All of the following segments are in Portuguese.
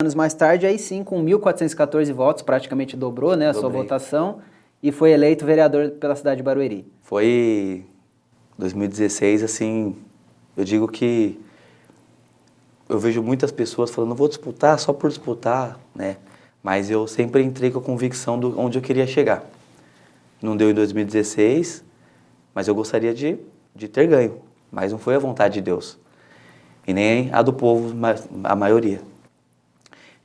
Anos mais tarde, aí sim, com 1.414 votos, praticamente dobrou, né, a sua votação, e foi eleito vereador pela cidade de Barueri. Foi 2016, assim, eu digo que eu vejo muitas pessoas falando, vou disputar só por disputar, né? Mas eu sempre entrei com a convicção de onde eu queria chegar. Não deu em 2016, mas eu gostaria de ter ganho. Mas não foi a vontade de Deus. E nem a do povo, a maioria.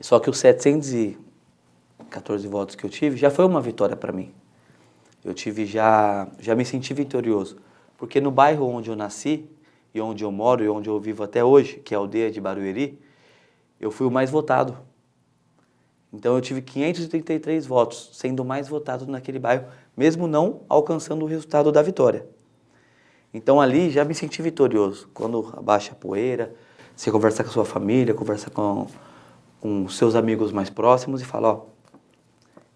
Só que os 714 votos que eu tive já foi uma vitória para mim. Eu tive já me senti vitorioso. Porque no bairro onde eu nasci, e onde eu moro, e onde eu vivo até hoje, que é a aldeia de Barueri, eu fui o mais votado. Então eu tive 533 votos, sendo o mais votado naquele bairro, mesmo não alcançando o resultado da vitória. Então ali já me senti vitorioso. Quando abaixa a poeira, você conversa com a sua família, conversa com seus amigos mais próximos e fala, ó,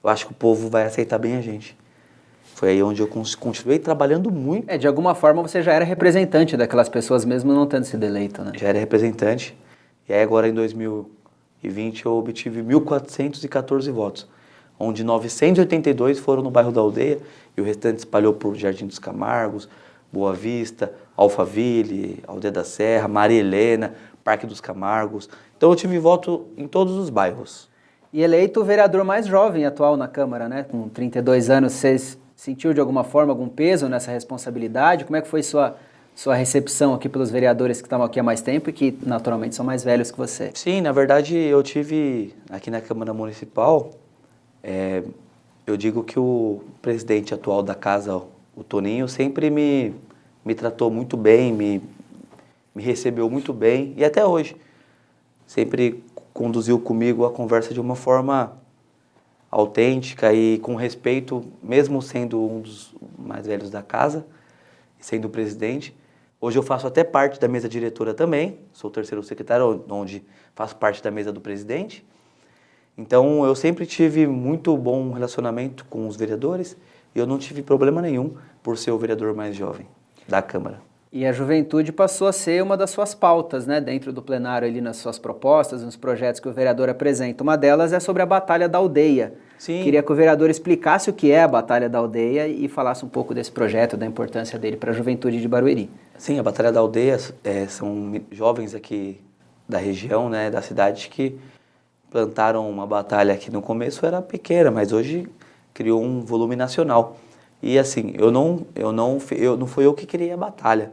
eu acho que o povo vai aceitar bem a gente. Foi aí onde eu continuei trabalhando muito. De alguma forma você já era representante daquelas pessoas, mesmo não tendo sido eleito, né? Já era representante. E aí agora em 2020 eu obtive 1.414 votos, onde 982 foram no bairro da Aldeia e o restante espalhou por Jardim dos Camargos, Boa Vista, Alphaville, Aldeia da Serra, Maria Helena, Parque dos Camargos. Então eu tive voto em todos os bairros. E eleito o vereador mais jovem atual na Câmara, né? Com 32 anos, você sentiu de alguma forma algum peso nessa responsabilidade? Como é que foi sua recepção aqui pelos vereadores que estavam aqui há mais tempo e que naturalmente são mais velhos que você? Sim, na verdade eu tive aqui na Câmara Municipal, eu digo que o presidente atual da casa, o Toninho, sempre me tratou muito bem, me recebeu muito bem e até hoje. Sempre conduziu comigo a conversa de uma forma autêntica e com respeito, mesmo sendo um dos mais velhos da casa, sendo o presidente. Hoje eu faço até parte da mesa diretora também, sou o terceiro secretário, onde faço parte da mesa do presidente. Então eu sempre tive muito bom relacionamento com os vereadores e eu não tive problema nenhum por ser o vereador mais jovem da Câmara. E a juventude passou a ser uma das suas pautas, né, dentro do plenário ali nas suas propostas, nos projetos que o vereador apresenta. Uma delas é sobre a Batalha da Aldeia. Sim. Queria que o vereador explicasse o que é a Batalha da Aldeia e falasse um pouco desse projeto, da importância dele para a juventude de Barueri. Sim, a Batalha da Aldeia são jovens aqui da região, né, da cidade, que plantaram uma batalha que no começo era pequena, mas hoje criou um volume nacional. E assim, não foi eu que criei a batalha,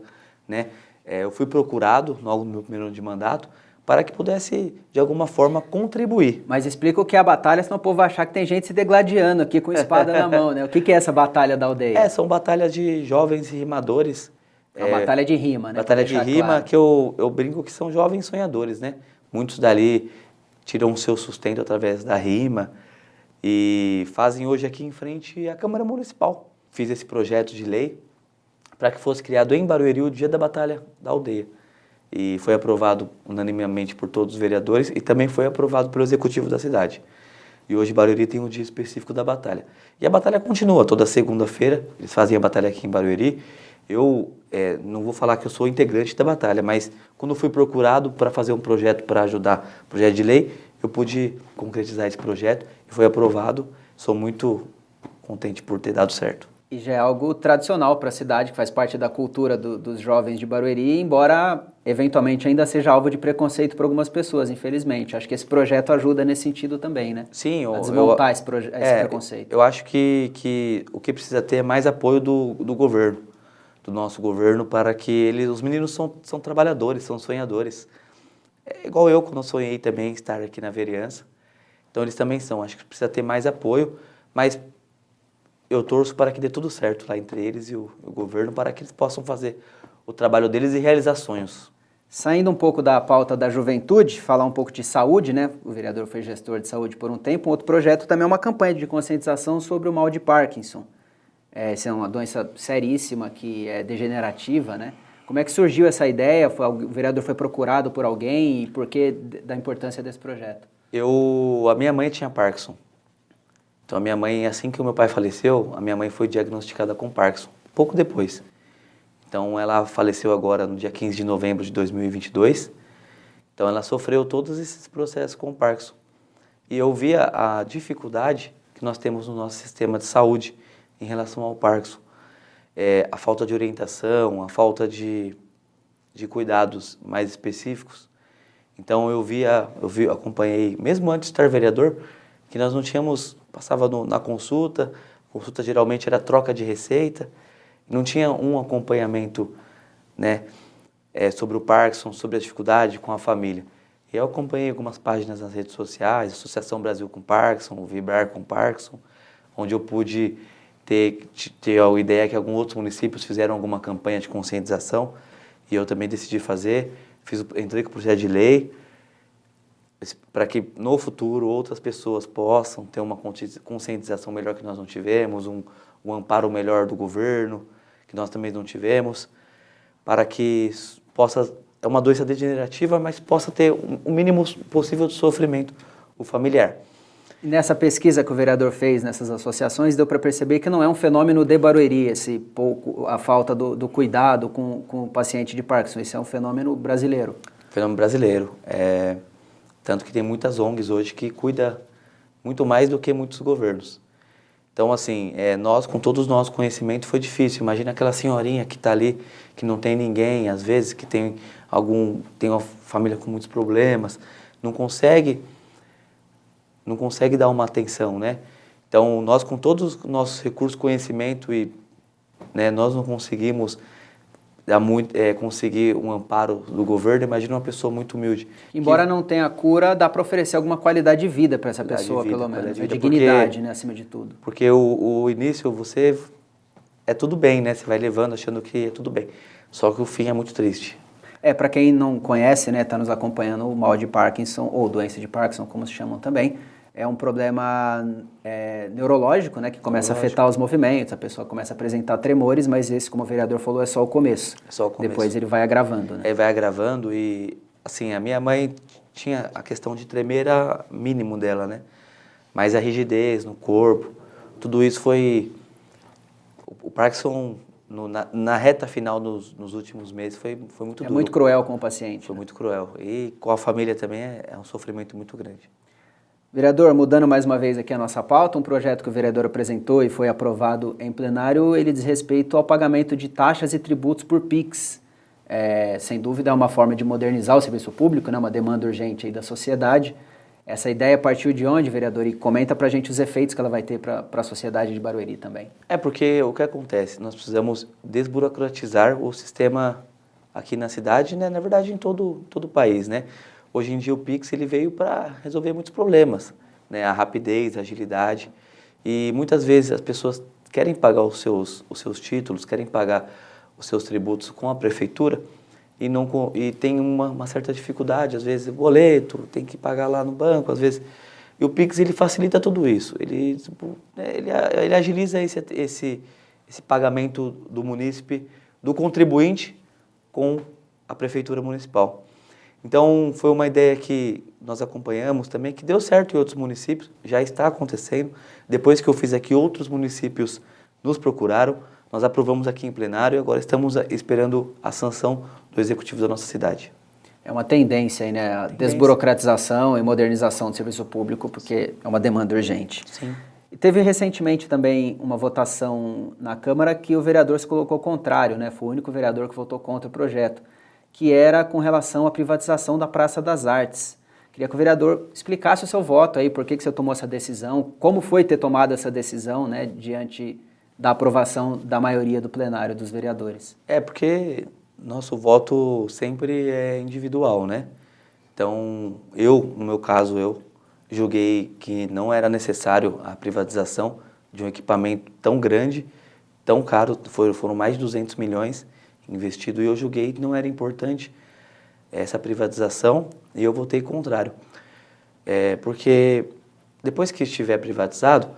né? Eu fui procurado logo no meu primeiro ano de mandato para que pudesse, de alguma forma, contribuir. Mas explica o que é a batalha, senão o povo vai achar que tem gente se degladiando aqui com espada na mão, né? O que é essa Batalha da Aldeia? São batalhas de jovens rimadores. É uma batalha de rima, né? Batalha de rima, claro. Que eu brinco que são jovens sonhadores, né? Muitos dali tiram o seu sustento através da rima e fazem hoje aqui em frente a Câmara Municipal. Fiz esse projeto de lei para que fosse criado em Barueri o Dia da Batalha da Aldeia. E foi aprovado unanimemente por todos os vereadores e também foi aprovado pelo executivo da cidade. E hoje Barueri tem um dia específico da batalha. E a batalha continua, toda segunda-feira, eles fazem a batalha aqui em Barueri. Eu não vou falar que eu sou integrante da batalha, mas quando fui procurado para fazer um projeto para ajudar o projeto de lei, eu pude concretizar esse projeto e foi aprovado. Sou muito contente por ter dado certo. E já é algo tradicional para a cidade, que faz parte da cultura dos jovens de Barueri, embora eventualmente ainda seja alvo de preconceito por algumas pessoas, infelizmente. Acho que esse projeto ajuda nesse sentido também, né? Sim, a desmontar esse preconceito. Eu acho que o que precisa ter é mais apoio do governo, do nosso governo, para que os meninos são trabalhadores, são sonhadores. É igual eu, quando eu sonhei também estar aqui na vereança. Então eles também são. Acho que precisa ter mais apoio, mas eu torço para que dê tudo certo lá entre eles e o governo, para que eles possam fazer o trabalho deles e realizar sonhos. Saindo um pouco da pauta da juventude, falar um pouco de saúde, né? O vereador foi gestor de saúde por um tempo. Um outro projeto também é uma campanha de conscientização sobre o mal de Parkinson. Essa é uma doença seríssima que é degenerativa, né? Como é que surgiu essa ideia? O vereador foi procurado por alguém e por que da importância desse projeto? A minha mãe tinha Parkinson. Então a minha mãe, assim que o meu pai faleceu, a minha mãe foi diagnosticada com Parkinson, pouco depois. Então ela faleceu agora no dia 15 de novembro de 2022 Então ela sofreu todos esses processos com o Parkinson. E eu via a dificuldade que nós temos no nosso sistema de saúde em relação ao Parkinson. A falta de orientação, a falta de cuidados mais específicos. Então acompanhei, mesmo antes de estar vereador, que nós não tínhamos, passava na consulta geralmente era troca de receita, não tinha um acompanhamento, né, sobre o Parkinson, sobre a dificuldade com a família. E eu acompanhei algumas páginas nas redes sociais, Associação Brasil com Parkinson, o Vibrar com Parkinson, onde eu pude ter a ideia que alguns outros municípios fizeram alguma campanha de conscientização, e eu também decidi fazer, entrei com o projeto de lei, para que no futuro outras pessoas possam ter uma conscientização melhor que nós não tivemos, um amparo melhor do governo, que nós também não tivemos, para que é uma doença degenerativa, mas possa ter o mínimo possível de sofrimento o familiar. E nessa pesquisa que o vereador fez nessas associações, deu para perceber que não é um fenômeno de Barueri, a falta do cuidado com o paciente de Parkinson, isso é um fenômeno brasileiro. Fenômeno brasileiro. Tanto que tem muitas ONGs hoje que cuidam muito mais do que muitos governos. Então, assim, nós, com todos os nossos conhecimentos, foi difícil. Imagina aquela senhorinha que está ali, que não tem ninguém, às vezes, que tem uma família com muitos problemas, não consegue dar uma atenção, né? Então, nós, com todos os nossos recursos, conhecimento, né, nós não conseguimos conseguir um amparo do governo. Imagina uma pessoa muito humilde. Embora não tenha cura, dá para oferecer alguma qualidade de vida para essa pessoa, pelo menos. Dignidade, né, acima de tudo. Porque o início, é tudo bem, né? Você vai levando achando que é tudo bem. Só que o fim é muito triste. Para quem não conhece, né, está nos acompanhando, o mal de Parkinson, ou doença de Parkinson, como se chamam também, é um problema neurológico, né, que começa a afetar os movimentos, a pessoa começa a apresentar tremores, mas esse, como o vereador falou, é só o começo. É só o começo. Depois ele vai agravando, né? Ele vai agravando e, assim, a minha mãe tinha a questão de tremer a mínimo dela, né? Mas a rigidez no corpo, tudo isso foi... O Parkinson, na reta final, nos últimos meses, foi muito duro. É muito cruel com o paciente. Foi muito cruel. E com a família também é um sofrimento muito grande. Vereador, mudando mais uma vez aqui a nossa pauta, um projeto que o vereador apresentou e foi aprovado em plenário, ele diz respeito ao pagamento de taxas e tributos por PIX. Sem dúvida é uma forma de modernizar o serviço público, né, uma demanda urgente aí da sociedade. Essa ideia partiu de onde, vereador? E comenta pra gente os efeitos que ela vai ter para a sociedade de Barueri também. Porque o que acontece? Nós precisamos desburocratizar o sistema aqui na cidade, né? Na verdade em todo o país, né? Hoje em dia o Pix ele veio para resolver muitos problemas, né? A rapidez, a agilidade. E muitas vezes as pessoas querem pagar os seus títulos, querem pagar os seus tributos com a prefeitura e tem uma certa dificuldade, às vezes boleto, tem que pagar lá no banco, às vezes. E o Pix ele facilita tudo isso, ele agiliza esse pagamento do munícipe, do contribuinte com a prefeitura municipal. Então, foi uma ideia que nós acompanhamos também, que deu certo em outros municípios, já está acontecendo. Depois que eu fiz aqui, outros municípios nos procuraram, nós aprovamos aqui em plenário e agora estamos esperando a sanção do executivo da nossa cidade. É uma tendência aí, né? A desburocratização e modernização do serviço público, porque é uma demanda urgente. Sim. E teve recentemente também uma votação na Câmara que o vereador se colocou contrário, né? Foi o único vereador que votou contra o projeto, que era com relação à privatização da Praça das Artes. Queria que o vereador explicasse o seu voto aí, por que você tomou essa decisão, como foi ter tomado essa decisão, né, diante da aprovação da maioria do plenário dos vereadores. Porque nosso voto sempre é individual, né? Então, no meu caso, eu julguei que não era necessário a privatização de um equipamento tão grande, tão caro, foram mais de 200 milhões investido, e eu julguei que não era importante essa privatização e eu votei contrário. Porque depois que estiver privatizado,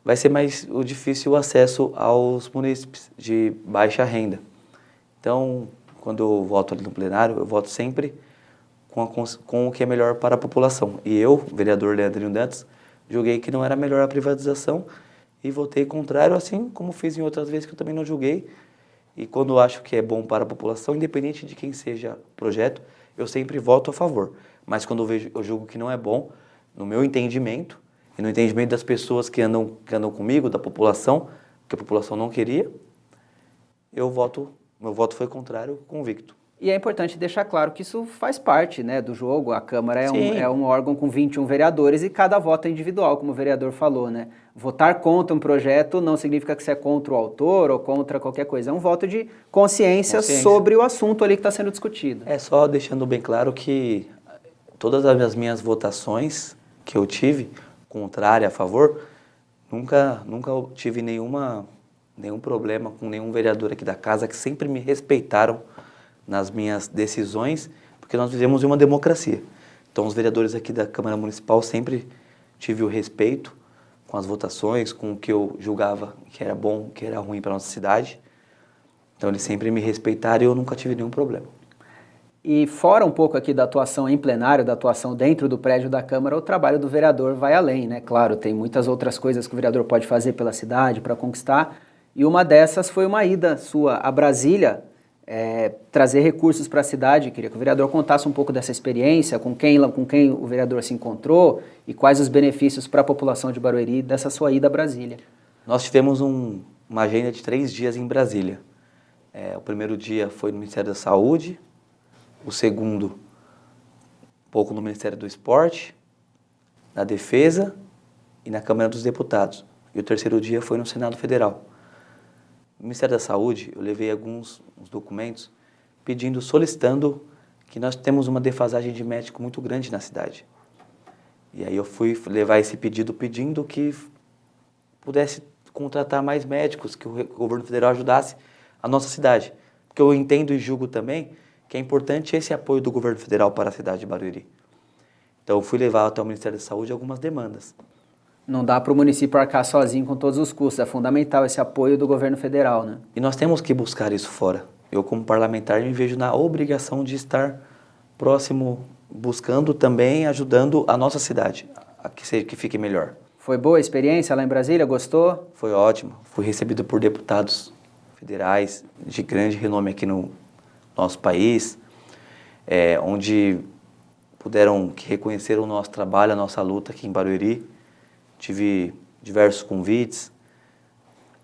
vai ser mais difícil o acesso aos munícipes de baixa renda. Então, quando eu voto ali no plenário, eu voto sempre com o que é melhor para a população. E eu, vereador Leandrinho Dantas, julguei que não era melhor a privatização e votei contrário, assim como fiz em outras vezes que eu também não julguei. E quando eu acho que é bom para a população, independente de quem seja o projeto, eu sempre voto a favor. Mas quando eu julgo que não é bom, no meu entendimento, e no entendimento das pessoas que andam comigo, da população, que a população não queria, meu voto foi contrário, convicto. E é importante deixar claro que isso faz parte, né, do jogo. A Câmara é um órgão com 21 vereadores e cada voto é individual, como o vereador falou, né? Votar contra um projeto não significa que você é contra o autor ou contra qualquer coisa. É um voto de consciência sobre o assunto ali que está sendo discutido. É só deixando bem claro que todas as minhas votações que eu tive, contrária, a favor, nunca tive nenhum problema com nenhum vereador aqui da casa, que sempre me respeitaram nas minhas decisões, porque nós vivemos em uma democracia. Então, os vereadores aqui da Câmara Municipal sempre tive o respeito com as votações, com o que eu julgava que era bom, que era ruim para a nossa cidade. Então, eles sempre me respeitaram e eu nunca tive nenhum problema. E fora um pouco aqui da atuação em plenário, da atuação dentro do prédio da Câmara, o trabalho do vereador vai além, né? Claro, tem muitas outras coisas que o vereador pode fazer pela cidade para conquistar, e uma dessas foi uma ida sua a Brasília, trazer recursos para a cidade. Queria que o vereador contasse um pouco dessa experiência, com quem o vereador se encontrou e quais os benefícios para a população de Barueri dessa sua ida a Brasília. Nós tivemos uma agenda de 3 dias em Brasília. O primeiro dia foi no Ministério da Saúde, o segundo, um pouco no Ministério do Esporte, na Defesa e na Câmara dos Deputados. E o terceiro dia foi no Senado Federal. No Ministério da Saúde, eu levei uns documentos solicitando que nós temos uma defasagem de médico muito grande na cidade. E aí eu fui levar esse pedido pedindo que pudesse contratar mais médicos, que o governo federal ajudasse a nossa cidade. Porque eu entendo e julgo também que é importante esse apoio do governo federal para a cidade de Barueri. Então eu fui levar até o Ministério da Saúde algumas demandas. Não dá para o município arcar sozinho com todos os custos, é fundamental esse apoio do governo federal, né? E nós temos que buscar isso fora. Eu, como parlamentar, me vejo na obrigação de estar próximo, buscando também, ajudando a nossa cidade, que fique melhor. Foi boa a experiência lá em Brasília? Gostou? Foi ótimo. Fui recebido por deputados federais de grande renome aqui no nosso país, onde puderam reconhecer o nosso trabalho, a nossa luta aqui em Barueri. Tive diversos convites,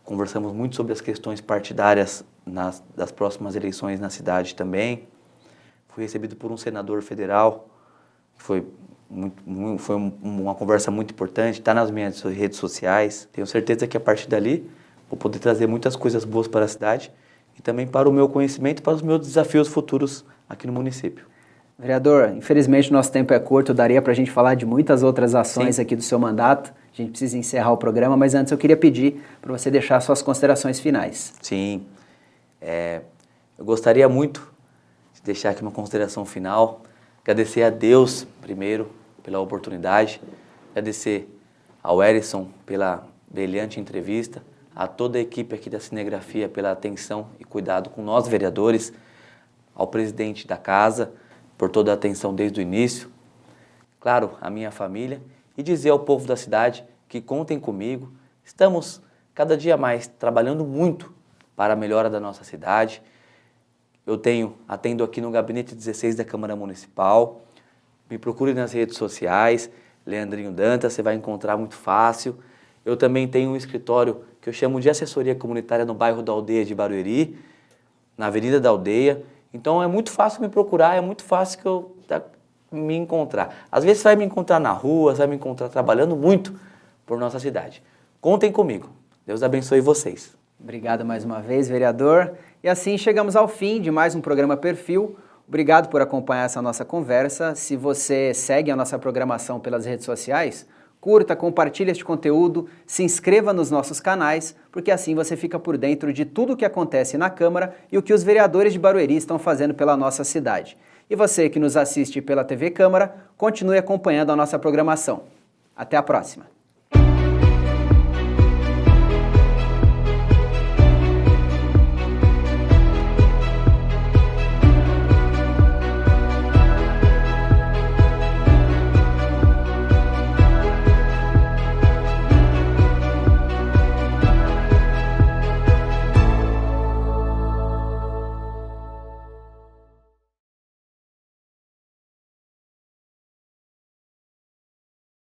conversamos muito sobre as questões partidárias das próximas eleições na cidade também. Fui recebido por um senador federal, foi uma conversa muito importante, está nas minhas redes sociais. Tenho certeza que a partir dali vou poder trazer muitas coisas boas para a cidade e também para o meu conhecimento e para os meus desafios futuros aqui no município. Vereador, infelizmente o nosso tempo é curto, daria para a gente falar de muitas outras ações aqui do seu mandato. A gente precisa encerrar o programa, mas antes eu queria pedir para você deixar suas considerações finais. Sim, eu gostaria muito de deixar aqui uma consideração final, agradecer a Deus primeiro pela oportunidade, agradecer ao Erison pela brilhante entrevista, a toda a equipe aqui da Cinegrafia pela atenção e cuidado com nós vereadores, ao presidente da casa por toda a atenção desde o início, claro, a minha família, e dizer ao povo da cidade que contem comigo. Estamos cada dia mais trabalhando muito para a melhora da nossa cidade. Eu atendo aqui no Gabinete 16 da Câmara Municipal. Me procure nas redes sociais, Leandrinho Dantas, você vai encontrar muito fácil. Eu também tenho um escritório que eu chamo de assessoria comunitária no bairro da Aldeia de Barueri, na Avenida da Aldeia. Então é muito fácil me procurar, é muito fácil me encontrar. Às vezes você vai me encontrar na rua, você vai me encontrar trabalhando muito por nossa cidade. Contem comigo. Deus abençoe vocês. Obrigado mais uma vez, vereador. E assim chegamos ao fim de mais um programa Perfil. Obrigado por acompanhar essa nossa conversa. Se você segue a nossa programação pelas redes sociais, curta, compartilhe este conteúdo, se inscreva nos nossos canais, porque assim você fica por dentro de tudo o que acontece na Câmara e o que os vereadores de Barueri estão fazendo pela nossa cidade. E você que nos assiste pela TV Câmara, continue acompanhando a nossa programação. Até a próxima!